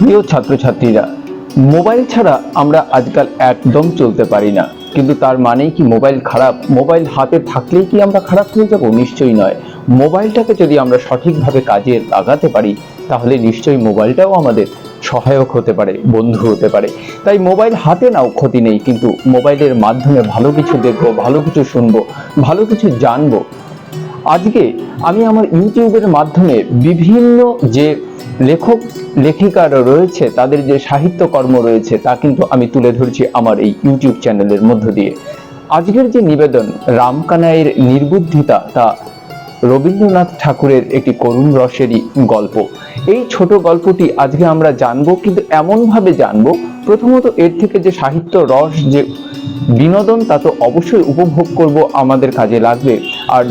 প্রিয় ছাত্রছাত্রীরা, মোবাইল ছাড়া আমরা আজকাল একদম চলতে পারি না। কিন্তু তার মানেই কি মোবাইল খারাপ? মোবাইল হাতে থাকলেই কি আমরা খারাপ হয়ে যাব? নিশ্চয়ই নয়। মোবাইলটাকে যদি আমরা সঠিকভাবে কাজে লাগাতে পারি, তাহলে নিশ্চয়ই মোবাইলটাও আমাদের সহায়ক হতে পারে, বন্ধু হতে পারে। তাই মোবাইল হাতে নাও, ক্ষতি নেই, কিন্তু মোবাইলের মাধ্যমে ভালো কিছু দেখবো, ভালো কিছু শুনবো, ভালো কিছু জানবো। আজকে আমি আমার ইউটিউবের মাধ্যমে বিভিন্ন যে লেখক লেখিকারা রয়েছে, তাদের যে সাহিত্যকর্ম রয়েছে, তা কিন্তু আমি তুলে ধরছি আমার এই ইউটিউব চ্যানেলের মধ্য দিয়ে। আজকের যে নিবেদন, রামকানাইয়ের নির্বুদ্ধিতা, তা রবীন্দ্রনাথ ঠাকুরের একটি করুণ রসেরই গল্প। এই ছোট গল্পটি আজকে আমরা জানবো, কিন্তু এমনভাবে জানবো, প্রথমত এর থেকে যে সাহিত্য রস, যে বিনোদন, তা তো অবশ্যই উপভোগ করব, আমাদের কাজে লাগবে। আর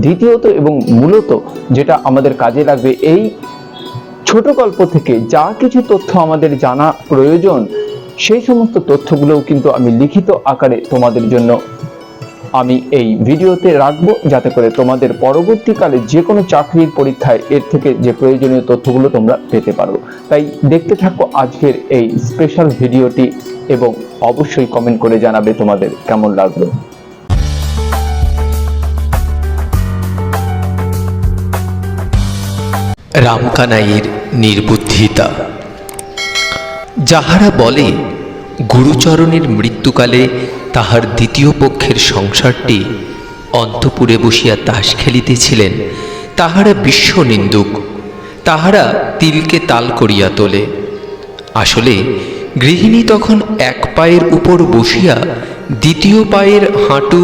দ্বিতীয়ত এবং মূলত যেটা আমাদের কাজে লাগবে, এই ছোট গল্প থেকে যা কিছু তথ্য আমাদের জানা প্রয়োজন, সেই সমস্ত তথ্যগুলোও কিন্তু আমি লিখিত আকারে তোমাদের জন্য আমি এই ভিডিওতে রাখবো, যাতে করে তোমাদের পরবর্তীকালে যে কোনো চাকরির পরীক্ষায় এর থেকে যে প্রয়োজনীয় তথ্যগুলো তোমরা পেতে পারো। তাই দেখতে থাকো আজকের এই স্পেশাল ভিডিওটি এবং অবশ্যই কমেন্ট করে জানাবে তোমাদের কেমন লাগলো। রামকানাইয়ের নির্বুদ্ধিতা। যাহারা বলে গুরুচরণের মৃত্যুকালে তাহার দ্বিতীয় পক্ষের সংসারটি অন্তপুরে বসিয়া তাস খেলিতেছিলেন, তাহারা বিশ্ব নিন্দুক, তাহারা তিলকে তাল করিয়া তোলে। আসলে গৃহিণী তখন এক পায়ের উপর বসিয়া দ্বিতীয় পায়ের হাঁটু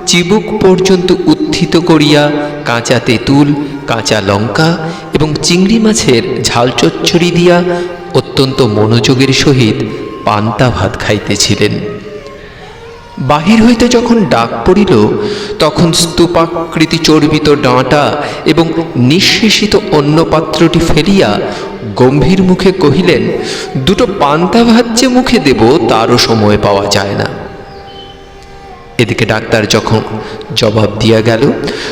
চিবুক পর্যন্ত উত্থিত করিয়া কাঁচা তেঁতুল, কাঁচা লঙ্কা এবং চিংড়ি মাছের ঝাল চচ্চড়ি দিয়া অত্যন্ত মনোযোগের সহিত পান্তা ভাত খাইতেছিলেন। বাহির হইতে যখন ডাক পড়িল, তখন স্তূপাকৃতি চর্বিত ডাঁটা এবং নিঃশেষিত অন্য পাত্রটি ফেলিয়া গম্ভীর মুখে কহিলেন, দুটো পান্তা ভাত যে মুখে দেব, তারও সময় পাওয়া যায় না। এদিকে ডাক্তার যখন জবাব দিয়া গেল,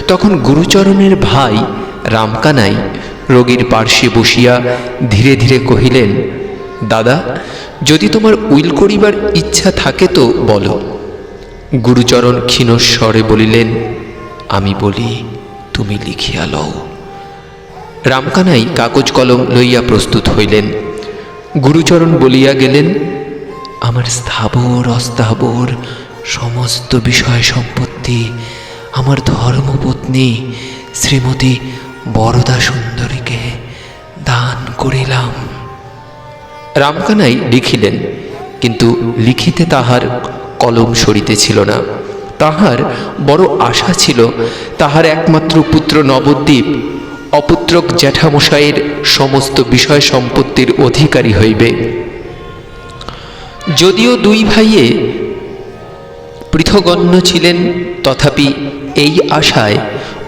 তখন গুরুচরণের ভাই রামকানাই রোগীর পার্শ্বে বসিয়া ধীরে ধীরে কহিলেন, দাদা, যদি তোমার উইল করিবার ইচ্ছা থাকে তো বলো। গুরুচরণ ক্ষীণস্বরে বলিলেন, আমি বলি, তুমি লিখিয়া লও। রামকানাই কাগজ কলম লইয়া প্রস্তুত হইলেন। গুরুচরণ বলিয়া গেলেন, আমার স্থাবর অস্থাবর সমস্ত বিষয় সম্পত্তি আমার ধর্মপত্নী শ্রীমতী বরদা সুন্দরীকে দান করিলাম। রামকানাই লিখিলেন, কিন্তু লিখিতে তাহার কলম সরিতেছিল না। তাহার বড় আশা ছিল, তাহার একমাত্র পুত্র নবদ্বীপ অপুত্রক জ্যাঠামশাইয়ের সমস্ত বিষয় সম্পত্তির অধিকারী হইবে। যদিও দুই ভাইয়ে পৃথগণ্য ছিলেন, তথাপি এই আশায়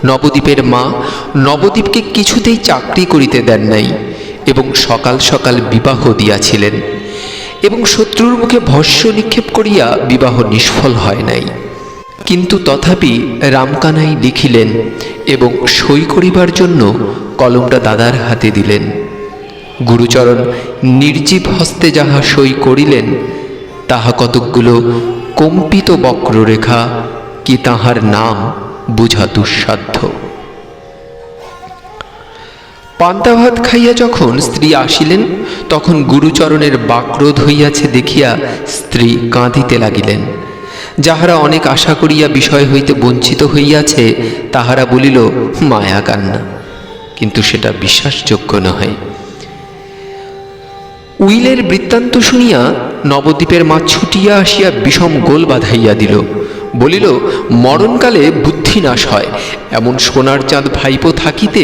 নবদ্বীপের মা নবদ্বীপকে কিছুতেই চাকরি করিতে দেন নাই এবং সকাল সকাল বিবাহ দিয়াছিলেন, এবং শত্রুর মুখে ভস্য নিক্ষেপ করিয়া বিবাহ নিষ্ফল হয় নাই। কিন্তু তথাপি রামকানাই লিখিলেন এবং সই করিবার জন্য কলমটা দাদার হাতে দিলেন। গুরুচরণ নির্জীব হস্তে যাহা সই করিলেন, তাহা কতকগুলো কম্পিত বক্ররেখা, কি তাহার নাম বুঝা দুঃসাধ্য। পান্তা ভাত খাইয়া যখন স্ত্রী আসিলেন, তখন গুরুচরণের বাক্রোধ হইয়াছে দেখিয়া স্ত্রী কাঁদিতে লাগিলেন। যাহারা অনেক আশা করিয়া বিষয় হইতে বঞ্চিত হইয়াছে, তাহারা বলিল, মায়া কান্না, কিন্তু সেটা বিশ্বাসযোগ্য নয়। উইলের বৃত্তান্ত শুনিয়া নবদ্বীপের মা ছুটিয়া আসিয়া বিষম গোল বাঁধাইয়া দিল। বলিল, মরণকালে বুদ্ধি নাশ হয়, এমন সোনার চাঁদ ভাইপো থাকিতে।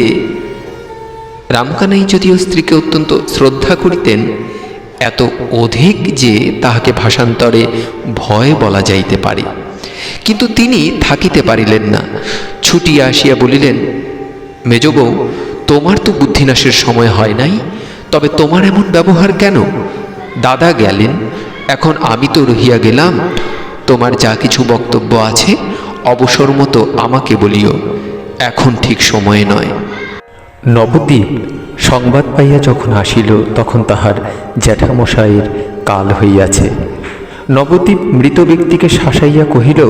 রামকানাই যদিও স্ত্রীকে অত্যন্ত শ্রদ্ধা করিতেন, এত অধিক যে তাহাকে ভাষান্তরে ভয় বলা যাইতে পারে, কিন্তু তিনি থাকিতে পারিলেন না। ছুটিয়া আসিয়া বলিলেন, মেজবউ, তোমার তো বুদ্ধিনাশের সময় হয় নাই, তবে তোমার এমন ব্যবহার কেন? দাদা গেলেন, এখন আমি তো রহিয়া গেলাম। তোমার যা কিছু বক্তব্য আছে অবসর মতো আমাকে বলিও, এখন ঠিক সময় নয়। নবদ্বীপ সংবাদ পাইয়া যখন আসিল তখন তাহার জ্যাঠামশাইয়ের কাল হইয়াছে। নবদ্বীপ মৃত ব্যক্তিকে শাসাইয়া কহিল,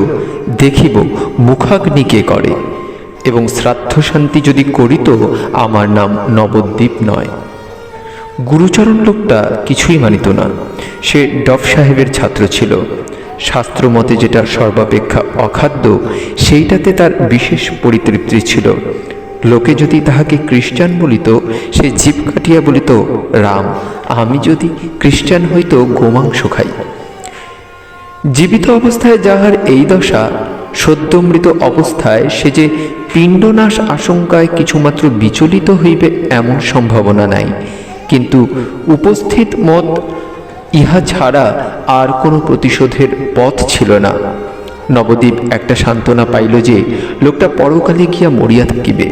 দেখিব মুখাগ্নি কে করে, এবং শ্রাদ্ধ শান্তি যদি করিত আমার নাম নবদ্বীপ নয়। গুরুচরণ লোকটা কিছুই মানিত না। সে ডফ সাহেবের ছাত্র ছিল। শাস্ত্রমতে যেটা সর্বাপেক্ষা অখাদ্য সেইটাতে তার বিশেষ পরিতৃপ্তি ছিল। লোকে যদি তাহাকে খ্রিস্টান বলিত, সে জিভ কাটিয়া বলিত, রাম, আমি যদি খ্রিস্টান হইতো গোমাংস খাই। জীবিত অবস্থায় যাহার এই দশা, সদ্যমৃত অবস্থায় সে যে পিণ্ডনাশ আশঙ্কায় কিছুমাত্র বিচলিত হইবে এমন সম্ভাবনা নাই। কিন্তু উপস্থিত মত ইহা ছাড়া আর কোনো প্রতিশোধের পথ ছিল না। নবদ্বীপ একটা সান্ত্বনা পাইল যে লোকটা পরকালে গিয়া মরিয়া থাকিবে।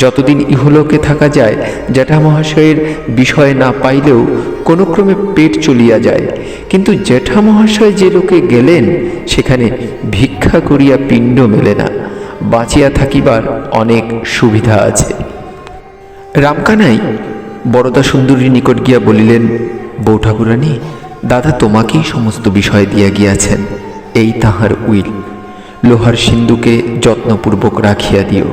যতদিন ইহলোকে থাকা যায় জ্যাঠামহাশয়ের বিষয় না পাইলেও কোনো ক্রমে পেট চলিয়া যায়, কিন্তু জ্যাঠামহাশয় যে লোকে গেলেন সেখানে ভিক্ষা করিয়া পিণ্ড মেলে না। বাঁচিয়া থাকিবার অনেক সুবিধা আছে। রামকানাই বরদা সুন্দরীর নিকট গিয়া বলিলেন, বউ ঠাকুরানী, দাদা তোমাকেই সমস্ত বিষয় দিয়া গিয়াছেন। এই তাহার উইল, লোহার সিন্ধুকে যত্নপূর্বক রাখিয়া দিও।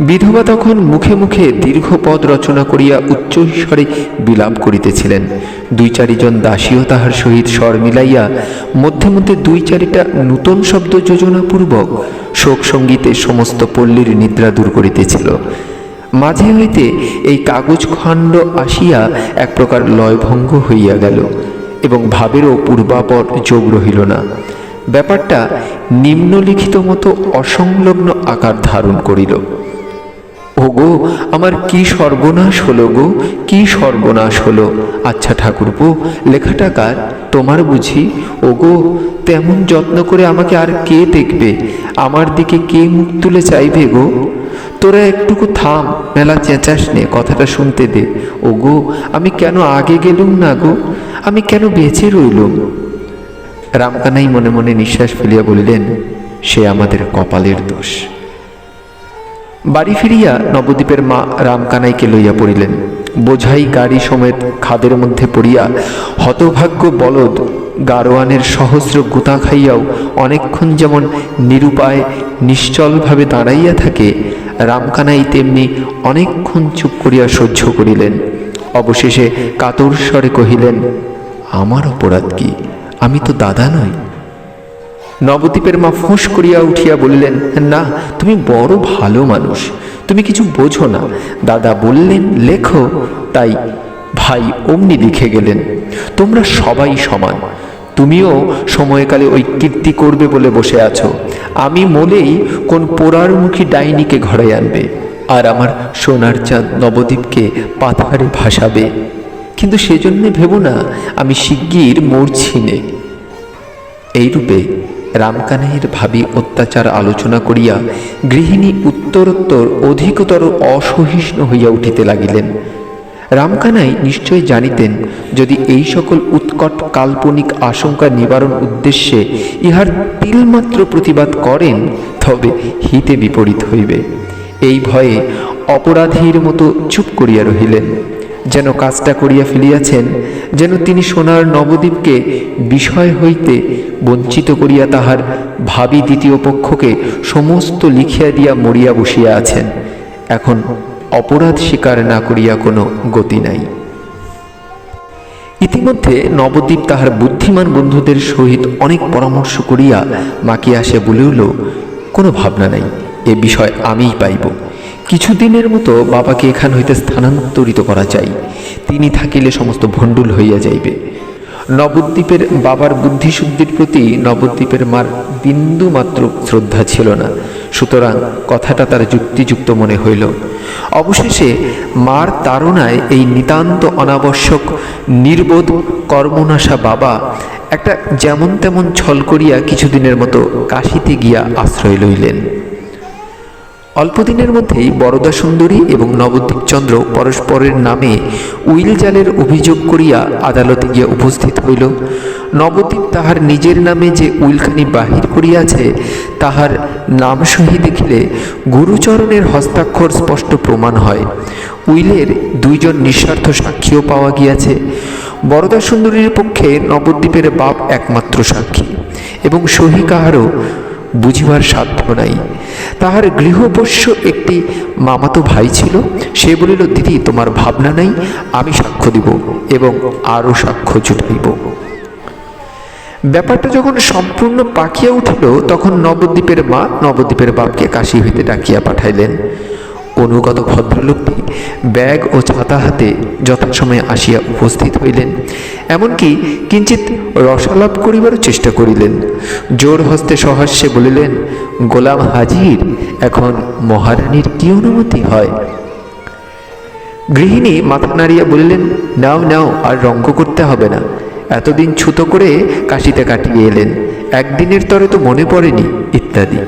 বিধবা তখন মুখে মুখে দীর্ঘ পদ রচনা করিয়া উচ্চস্বরে বিলাপ করিতেছিলেন। দুই চারিজন দাসীও তাহার সহিত স্বর মিলাইয়া মধ্যে মধ্যে দুই চারিটা নূতন শব্দ যোজনাপূর্বক শোক সঙ্গীতে সমস্ত পল্লীর নিদ্রা দূর করিতেছিল। মাঝে হইতে এই কাগজ খণ্ড আসিয়া এক প্রকার লয়ভঙ্গ হইয়া গেল এবং ভাবেরও পূর্বাপর যোগ রহিল না। ব্যাপারটা নিম্নলিখিত মতো অসংলগ্ন আকার ধারণ করিল। ওগো, আমার কি সর্বনাশ হলো গো, কি সর্বনাশ হলো। আচ্ছা ঠাকুরপো, লেখাটা কার? তোমার বুঝি? ওগো, তেমন যত্ন করে আমাকে আর কে দেখবে? আমার দিকে কে মুখ তুলে চাইবে গো? তোরা একটুকু থাম, মেলা চেঁচাস নে, কথাটা শুনতে দে। ওগো, আমি কেন আগে গেলুম না গো? আমি কেন বেঁচে রইলুম? রামকানাই মনে মনে নিঃশ্বাস ফেলিয়া বলিলেন, সে আমাদের কপালের দোষ। বাড়ি ফিরিয়া নবদ্বীপের মা রামকানাইকে লইয়া পড়িলেন। বোঝাই গাড়ি সমেত খাদের মধ্যে পড়িয়া হতভাগ্য বলদ গারোয়ানের সহস্র গুতা খাইয়াও অনেকক্ষণ যেমন নিরুপায় নিশ্চলভাবে দাঁড়াইয়া থাকে, রামকানাই তেমনি অনেকক্ষণ চুপ করিয়া সহ্য করিলেন। অবশেষে কাতর স্বরে কহিলেন, আমার অপরাধ কি? আমি তো দাদা নই। নবদ্বীপের মা ফোঁস করিয়া উঠিয়া বলিলেন, না, তুমি বড় ভালো মানুষ, তুমি কিছু বোঝো না। দাদা বললেন লেখো, তাই ভাই অমনি লিখে গেলেন। তোমরা সবাই সমান। তুমিও সময়কালে ওই কীর্তি করবে বলে বসে আছো। আমি মলেই কোন পোড়ার মুখী ডাইনিকে ঘরে আনবে, আর আমার সোনার চাঁদ নবদ্বীপকে পাথারে ভাসাবে। কিন্তু সেজন্যে ভেবো না আমি শিগগির মরছি নে। এইরূপে রামকানাইয়ের ভাবী অত্যাচার আলোচনা করিয়া গৃহিণী উত্তরোত্তর অধিকতর অসহিষ্ণু হইয়া উঠিতে লাগিলেন। রামকানাই নিশ্চয় জানিতেন, যদি এই সকল উৎকট কাল্পনিক আশঙ্কা নিবারণ উদ্দেশ্যে ইহার তিলমাত্র প্রতিবাদ করেন, তবে হিতে বিপরীত হইবে। এই ভয়ে অপরাধীর মতো চুপ করিয়া রহিলেন। যেন কাজটা করিয়া ফেলিয়াছেন, যেন তিনি সোনার নবদ্বীপকে বিষয় হইতে বঞ্চিত করিয়া তাহার ভাবী দ্বিতীয় পক্ষকে সমস্ত লিখিয়া দিয়া মরিয়া বসিয়া আছেন। এখন অপরাধ স্বীকার না করিয়া কোনো গতি নাই। ইতিমধ্যে নবদ্বীপ তাহার বুদ্ধিমান বন্ধুদের সহিত অনেক পরামর্শ করিয়া মাকে আসে বলিল, কোনো ভাবনা নাই, এ বিষয় আমিই পাইব। কিছুদিনের মতো বাবাকে এখান হইতে স্থানান্তরিত করা চাই। তিনি থাকিলে সমস্ত ভণ্ডুল হইয়া যাইবে। নবদ্বীপের বাবার বুদ্ধিশুদ্ধির প্রতি নবদ্বীপের মার বিন্দু মাত্র শ্রদ্ধা ছিল না, সুতরাং কথাটা তার যুক্তিযুক্ত মনে হইল। অবশেষে মার তাড়নায় এই নিতান্ত অনাবশ্যক নির্বোধ কর্মনাশা বাবা একটা যেমন তেমন ছল করিয়া কিছুদিনের মতো কাশীতে গিয়া আশ্রয় লইলেন। অল্পদিনের মধ্যেই বরদা সুন্দরী এবং নবদ্বীপচন্দ্র পরস্পরের নামে উইল জালের অভিযোগ করিয়া আদালতে গিয়া উপস্থিত হইল। নবদ্বীপ তাহার নিজের নামে যে উইলখানি বাহির করিয়াছে তাহার নাম সহি দেখিলে গুরুচরণের হস্তাক্ষর স্পষ্ট প্রমাণ হয়। উইলের দুইজন নিঃস্বার্থ সাক্ষীও পাওয়া গিয়াছে। বরদা সুন্দরীর পক্ষে নবদ্বীপের বাপ একমাত্র সাক্ষী এবং সহি কাহারও বুঝিবার সাধ্য নাই। তাহার গৃহপোষ্য একটি মামাতো ভাই ছিল। সে বলিল, দিদি তোমার ভাবনা নাই, আমি সাক্ষ্য দিব এবং আরও সাক্ষ্য জুটাইব। ব্যাপারটা যখন সম্পূর্ণ পাকিয়া উঠিল তখন নবদ্বীপের মা নবদ্বীপের বাপকে কাশী হইতে ডাকিয়া পাঠাইলেন। অনুগত ভদ্রলোকটি ব্যাগ ও ছাতা হাতে যথাসময়ে আসিয়া উপস্থিত হইলেন। এমনকি কিঞ্চিত রসালাপ করিবারও চেষ্টা করিলেন। জোর হস্তে সহাস্যে বলিলেন, গোলাম হাজির, এখন মহারানীর কি অনুমতি হয়? গৃহিণী মাথা নাড়িয়া বলিলেন, নাও নাও, আর রঙ্গ করতে হবে না। এতদিন ছুতো করে কাশিতে কাটিয়ে এলেন, একদিনের তরে তো মনে পড়েনি, ইত্যাদি।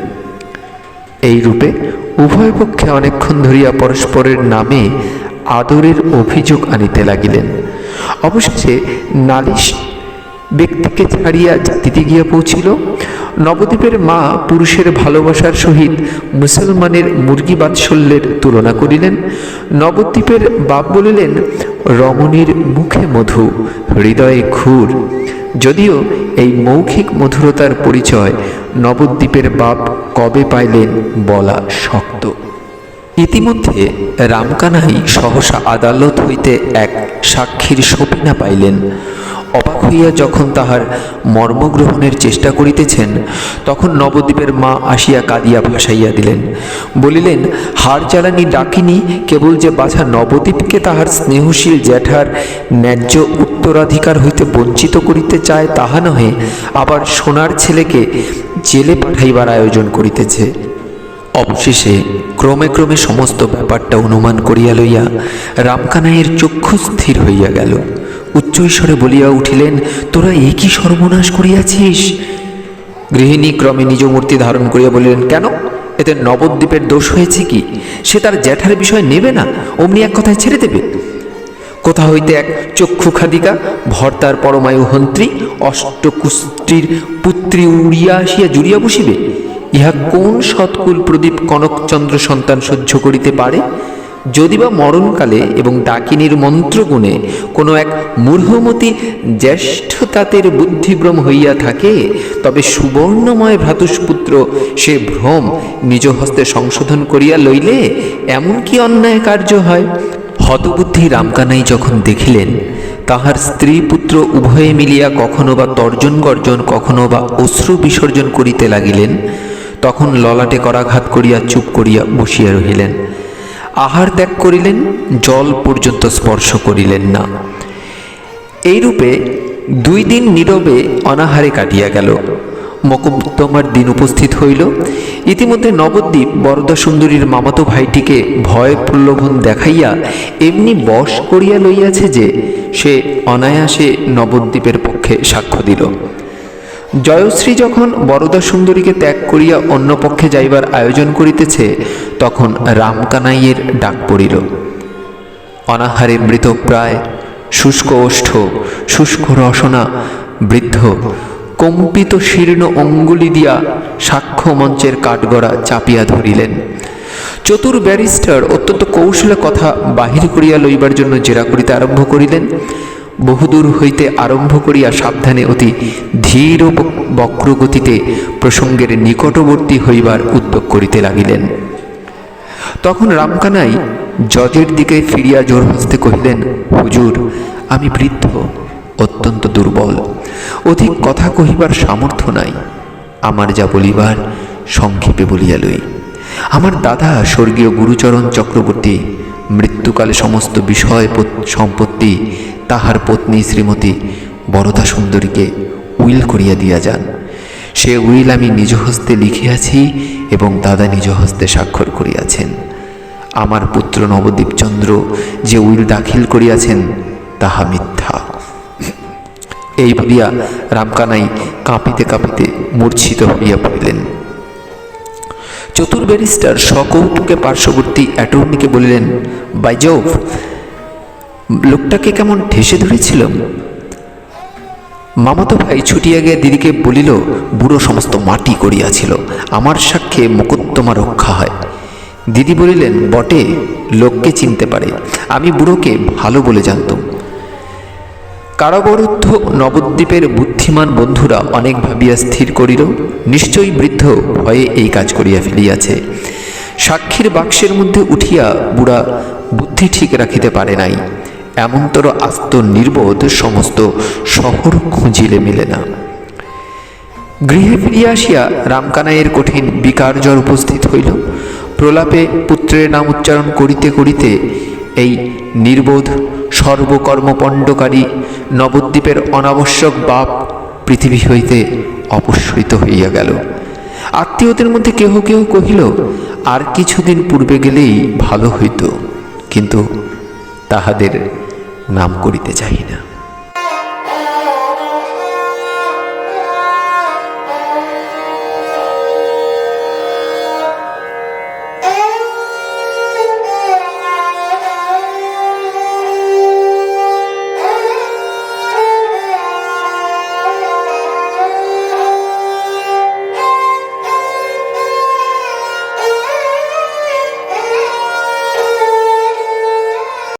এই রূপে উভয় পক্ষে অনেকক্ষণ ধরিয়া পরস্পরের নামে আদরের অভিযোগ আনিতে লাগিলেন। অবশেষে নালিশ ব্যক্তিকে ছাড়িয়া জাতিতে গিয়া পৌঁছিল। নবদ্বীপের মা পুরুষের ভালোবাসার সহিত মুসলমানের মুরগি বাৎসল্যের তুলনা করিলেন। নবদ্বীপের বাপ বলিলেন, রমণীর মুখে মধু, হৃদয়ে ক্ষুর। যদিও এই মৌখিক মধুরতার পরিচয় নবদ্বীপের বাপ কবে পাইলেন বলা শক্ত। ইতিমধ্যে রামকানাই সহসা আদালত হইতে এক সাক্ষীর সপিনা পাইলেন। অবাক হইয়া যখন তাহার মর্মগ্রহণের চেষ্টা করিতেছেন তখন নবদ্বীপের মা আসিয়া কাঁদিয়া ভাসাইয়া দিলেন। বলিলেন, হার জ্বালানি ডাকিনি কেবল যে বাছা নবদ্বীপকে তাহার স্নেহশীল জ্যাঠার ন্যায্য উত্তরাধিকার হইতে বঞ্চিত করিতে চায় তাহা নহে, আবার সোনার ছেলেকে জেলে পাঠাইবার আয়োজন করিতেছে। অবশেষে ক্রমে ক্রমে সমস্ত ব্যাপারটা অনুমান করিয়া লইয়া রামকানাইয়ের চক্ষু স্থির হইয়া গেল। উচ্চৈস্বরে বলিয়া উঠিলেন, তোরা এ কি সর্বনাশ করিয়াছিস? গৃহিণী ক্রমে নিজ মূর্তি ধারণ করিয়া বলিলেন, কেন, এতে নবদ্বীপের দোষ হয়েছে কি? সে তার জ্যাঠার বিষয় নেবে না, অমনি এক কথায় ছেড়ে দেবে? কোথা হইতে এক চক্ষু খাদিকা ভর্তার পরমায়ু হন্ত্রী অষ্টকুষ্টির পুত্রী উড়িয়া আসিয়া জুড়িয়া বসিবে? ইহা কোন সৎকুল প্রদীপ কনকচন্দ্র সন্তান সহ্য করিতে পারে? যদি বা মরণকালে এবং ডাকিনীর মন্ত্রগুণে কোনো এক মূর্হমতি জ্যেষ্ঠ তাঁতের বুদ্ধিভ্রম হইয়া থাকে, তবে সুবর্ণময় ভ্রাতুষ্পুত্র সে ভ্রম নিজ হস্তে সংশোধন করিয়া লইলে এমন কি অন্যায় কার্য হয়? হতবুদ্ধি রামকানাই যখন দেখিলেন তাহার স্ত্রী পুত্র উভয়ে মিলিয়া কখনো বা তর্জন গর্জন, কখনো বা অশ্রু বিসর্জন করিতে লাগিলেন, তখন ললাটে করাঘাত করিয়া চুপ করিয়া বসিয়া রহিলেন। আহার ত্যাগ করিলেন, জল পর্যন্ত স্পর্শ করিলেন না। এইরূপে 2 দিন নীরবে অনাহারে কাটিয়া গেল। মকদ্দমার দিন উপস্থিত হইল। ইতিমধ্যে নবদ্বীপ বরদা সুন্দরীর মামাতো ভাইটিকে ভয় প্রলোভন দেখাইয়া এমনি বশ করিয়া লইয়াছে যে সে অনায়াসে নবদ্বীপের পক্ষে সাক্ষ্য দিল। জয়শ্রী যখন বরদা সুন্দরীকে ত্যাগ করিয়া অন্য পক্ষে যাইবার আয়োজন করিতেছে তখন রামকানাইয়ের ডাক পড়িল। অনাহারে মৃতপ্রায়, শুষ্ক ওষ্ঠ, শুষ্ক রসনা বৃদ্ধ কম্পিত শীর্ণ অঙ্গুলি দিয়া সাক্ষ্য মঞ্চের কাঠগড়া চাপিয়া ধরিলেন। চতুর ব্যারিস্টার অত্যন্ত কৌশলে কথা বাহির করিয়া লইবার জন্য জেরা করিতে আরম্ভ করিলেন। বহুদূর হইতে আরম্ভ করিয়া সাবধানে অতি ধীর বক্রগতিতে প্রসঙ্গের নিকটবর্তী হইবার উদ্যোগ করিতে লাগিলেন। তখন রামকানাই জজের দিকে ফিরিয়া জোর হস্তে কহিলেন, হুজুর, আমি বৃদ্ধ, অত্যন্ত দুর্বল, অধিক কথা কহিবার সামর্থ্য নাই। আমার যা বলিবার সংক্ষেপে বলিয়া লই। আমার দাদা স্বর্গীয় গুরুচরণ চক্রবর্তী মৃত্যুকালে সমস্ত বিষয় সম্পত্তি তাহার পত্নী শ্রীমতী বরদা সুন্দরীকে উইল করিয়া দিয়া যান। সে উইল আমি নিজ হস্তে লিখিয়াছি এবং দাদা নিজ হস্তে স্বাক্ষর করিয়াছেন। আমার পুত্র নবদ্বীপচন্দ্র যে উইল দাখিল করিয়াছেন তাহা মিথ্যা। এই বলিয়া রামকানাই কাঁপিতে কাঁপিতে মূর্ছিত হইয়া পড়িলেন। চতুর ব্যারিস্টার সকৌতুকে পার্শ্ববর্তী অ্যাটর্নিকে বলিলেন, বাইজভ, লোকটাকে কেমন ঠেসে ধরেছিল। মামাতো ভাই ছুটিয়া গিয়া দিদিকে বলিল, বুড়ো সমস্ত মাটি করিয়াছিল, আমার সাক্ষ্যে মোকদ্দমা রক্ষা হয়। দিদি বলিলেন, বটে, লোককে চিনতে পারে, আমি বুড়োকে ভালো বলে জানতাম। কারাবরুদ্ধ নবদ্বীপের বুদ্ধিমান বন্ধুরা অনেক ভাবিয়া স্থির করিল, নিশ্চয়ই বৃদ্ধ ভয়ে এই কাজ করিয়া ফেলিয়াছে। সাক্ষীর বাক্সের মধ্যে উঠিয়া বুড়া বুদ্ধি ঠিক রাখিতে পারে নাই, এমনতর আস্ত নির্বোধ সমস্ত শহর খুঁজিলে মিলে না। গৃহে ফিরিয়া আসিয়া রামকানাইয়ের কঠিন বিকার জ্বর উপস্থিত হইল। প্রলাপে পুত্রের নাম উচ্চারণ করিতে করিতে এই নির্বোধ সর্বকর্মপণ্ডকারী নবদ্বীপের অনাবশ্যক বাপ পৃথিবী হইতে অপসৃত হইয়া গেল। আত্মীয়দের মধ্যে কেহ কেহ কহিল, আর কিছুদিন পূর্বে গেলেই ভালো হইত, কিন্তু তাহাদের নাম করিতে চাহি না।